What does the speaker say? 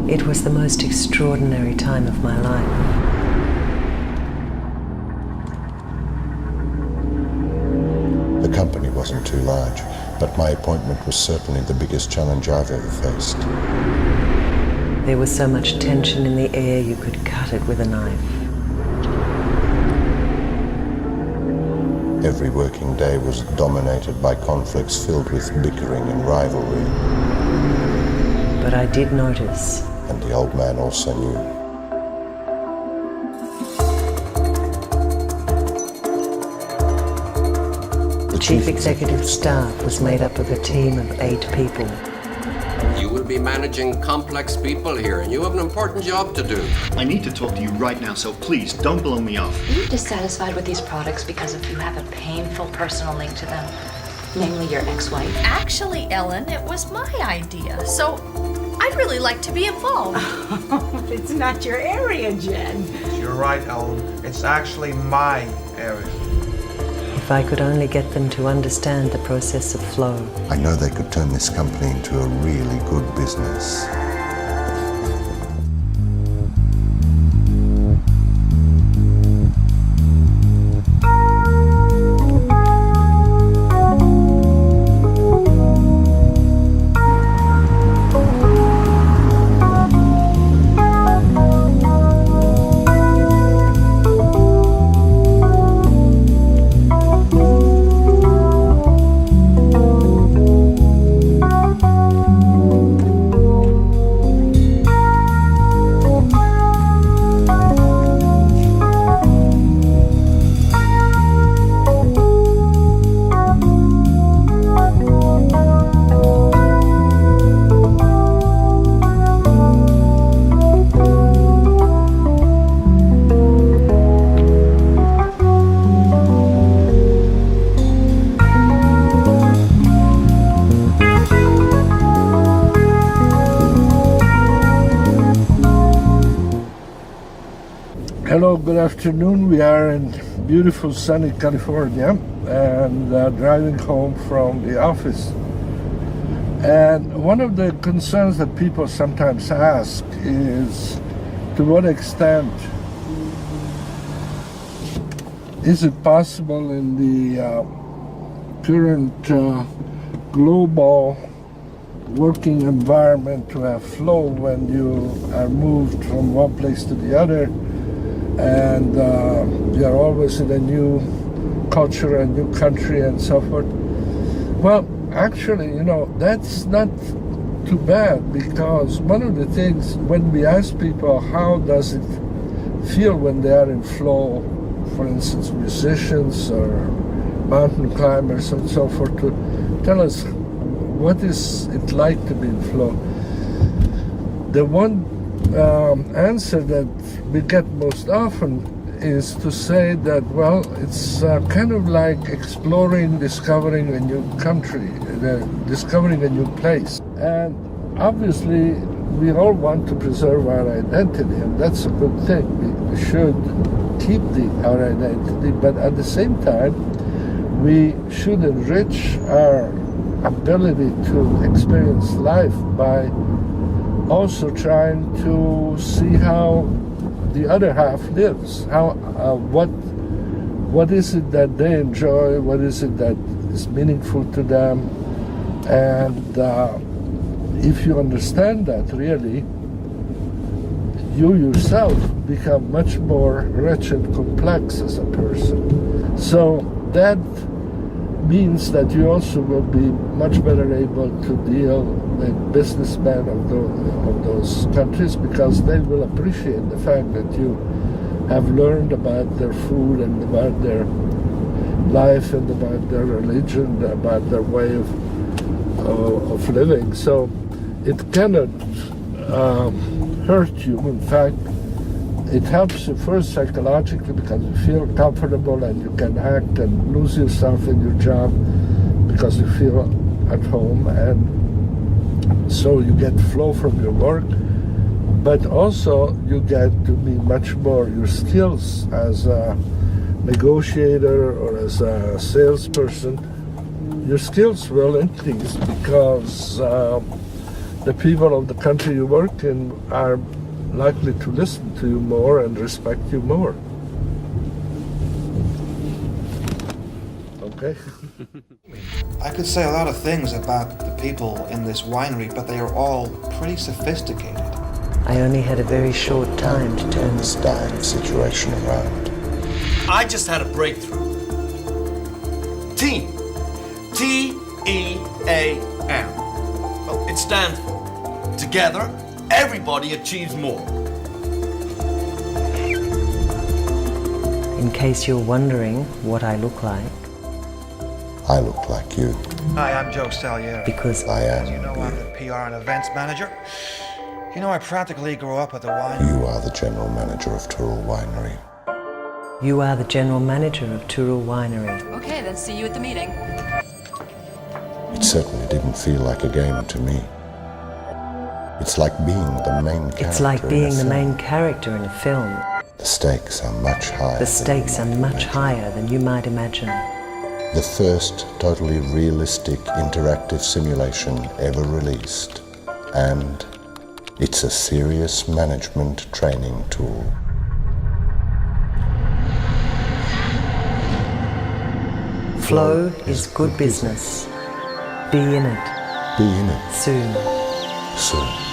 It was the most extraordinary time of my life. The company wasn't too large, but my appointment was certainly the biggest challenge I've ever faced. There was so much tension in the air you could cut it with a knife. Every working day was dominated by conflicts filled with bickering and rivalry. But I did notice. And the old man also knew. The chief executive staff was made up of a team of 8 people. You will be managing complex people here, and you have an important job to do. I need to talk to you right now, so please don't blow me off. Are you dissatisfied with these products because you have a painful personal link to them? Namely, your ex-wife? Actually, Ellen, it was my idea, so I'd really like to be involved. It's not your area, Jen. You're right, Ellen. It's actually my area. If I could only get them to understand the process of flow. I know they could turn this company into a really good business. Hello, good afternoon. We are in beautiful sunny California and driving home from the office. And one of the concerns that people sometimes ask is, to what extent is it possible in the current global working environment to have flow when you are moved from one place to the other, and you are always in a new culture, a new country, and so forth? Well, actually, that's not too bad, because one of the things, when we ask people how does it feel when they are in flow, for instance, musicians or mountain climbers and so forth, to tell us what is it like to be in flow. The one answer that we get most often is to say that, well, it's kind of like discovering a new country, discovering a new place. And obviously, we all want to preserve our identity, and that's a good thing. We should keep our identity, but at the same time, we should enrich our ability to experience life by also trying to see how the other half lives. What is it that they enjoy? What is it that is meaningful to them? And if you understand that, really, you yourself become much more rich and complex as a person. So that means that you also will be much better able to deal with businessmen of those countries, because they will appreciate the fact that you have learned about their food and about their life and about their religion, about their way of living. So it cannot hurt you. In fact, it helps you first psychologically, because you feel comfortable and you can act and lose yourself in your job because you feel at home, and so you get flow from your work, but also you get to be much more, your skills as a negotiator or as a salesperson, your skills will increase, because the people of the country you work in are likely to listen to you more and respect you more. Okay? I could say a lot of things about the people in this winery, but they are all pretty sophisticated. I only had a very short time to turn This dying situation around. I just had a breakthrough. Team. T-E-A-M. Well, it stands for Together, Everybody Achieves More. In case you're wondering what I look like, I look like you. Hi, I'm Joe Salieri. because I am As you know, I'm you. the PR and events manager. You know, I practically grew up at the wine. You are the general manager of Tyrrell Winery. you are the general manager of Tyrrell Winery. Okay, then see you at the meeting. It certainly didn't feel like a game to me. It's like being the main character. It's like in a being the film. main character in a film. The stakes are much higher. The than stakes you are might much imagine. higher than you might imagine. The first totally realistic interactive simulation ever released. And it's a serious management training tool. Flow is good business. Be in it Be in it soon. soon.